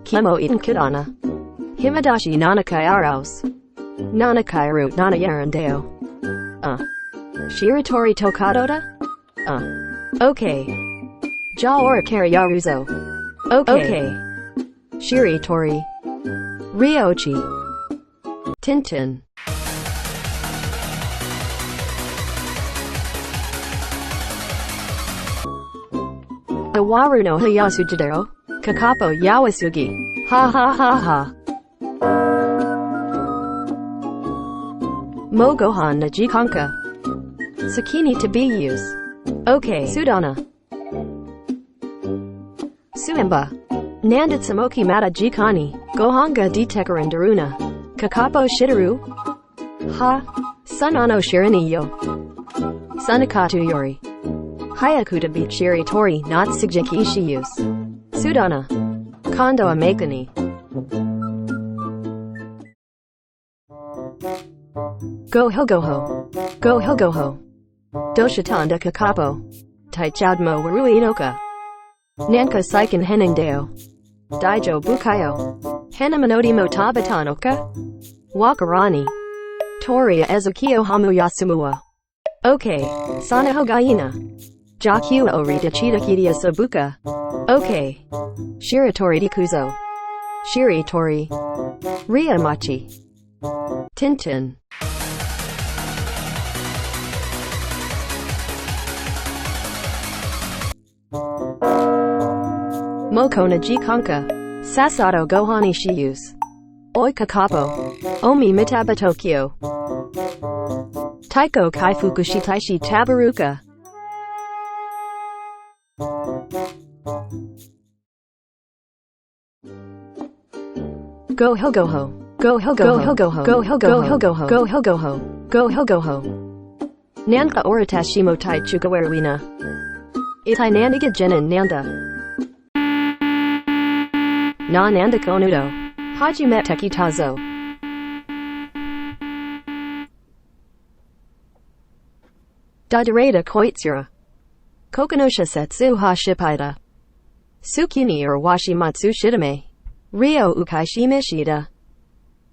Kimo iten kadana. Himadashi nanakai aros. Nanakai root nana yarandeo. Shiratori tokadoda? Okay. Ja ora karyaruzo. Okay. Shiritori. Ryochi. Tintin. Awaru no Hayasujidero. Kakapo Yawasugi. Ha ha ha ha. Mogohan na Jikanka. Sakini to be used. Okay. Sudana. Suimba. Nandit Samoki Mata Jikani. Gohanga Detekaran Daruna. Kakapo Shitaru. Ha. Sunano Shiriniyo. Sunakatu Yori. Hayakuta beat Shiritori not Sigjiki Ishiyus. Sudana. Kondo Amekani. Go Hilgoho. Go Hilgoho. Doshatanda Kakapo. Taichadmo Warui Inoka. Nanka Saiken Heningdeo. Daijo Bukayo. Hanamanoti Motabatanoka. Wakarani. Toria Ezukio Hamu Yasumua. Okay. Sana Hogaina. Jakyu Orita Chitakidia Sabuka. Okay. Shiratori Dikuzo. Shiritori. Ryamachi. Tintin. Mokona Jikanka. Sasato Gohani Shiyus. Oi Kakapo. Omi Mitaba Tokyo. Taiko Kaifukushi Taishi Tabaruka. Go Hilgoho. Go Hilgoho. Go Hilgoho. Go Hilgoho. Go Hilgoho. Nanka Oratashimo Tai Chukawerwina. Itai Nandiga Jenin Nanda. Na Nanda Konudo. Hajime Tekitazo. Dadareda Koitsura. Kokonosha Setsu Ha Shipaida. Tsukini or Washimatsu Shitame. Ryo Ukaishi Mishida.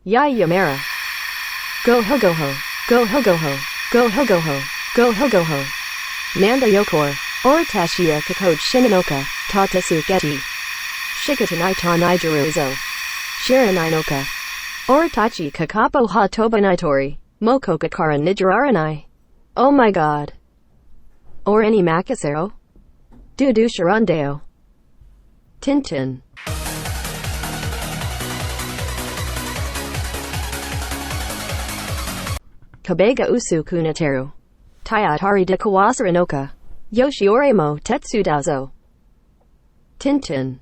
Yai Yamera. Go Hilgoho. Go Hilgoho. Go Hilgoho. Go Hilgoho. Nanda Yokor. Oratashia Kakoj Shinanoka. Tatasu Geti. Shikatanai Ta Nigeruzo. Shiranainoka. Oratachi Kakapo Ha Tobanaitori. Moko Kakara Nijararanai. Oh my god. Or any Makasero? Dudu Sharandeo. Tintin. Kabega Usu Kunateru. Tayatari de Kawasaranoka. Yoshioremo Tetsudazo. Tintin.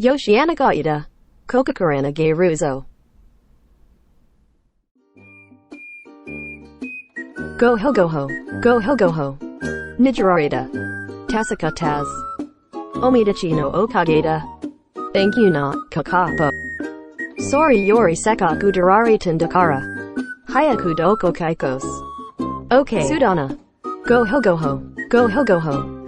Yoshianagaida. Kokakarana Geiruzo. Go Hilgoho. Go Hilgoho. Nijararida. Tasaka Taz. Omidachi no Okageda. Thank you na, Kakapo. Sorry Yori Sekaku Darari Tindakara. Hayaku Doko Kaikos. Okay. Sudana. Go Hilgoho. Go Hilgoho.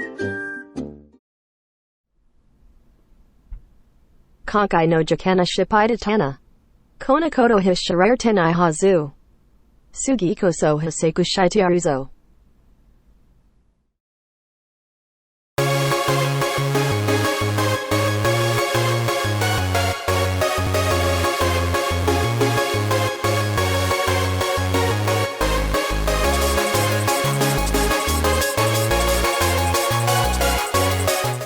Konkai no Jakana Shipaida Tana. Konakoto his Shirar Tenai Hazu. Sugi Koso Hiseku Shaitiaruzo.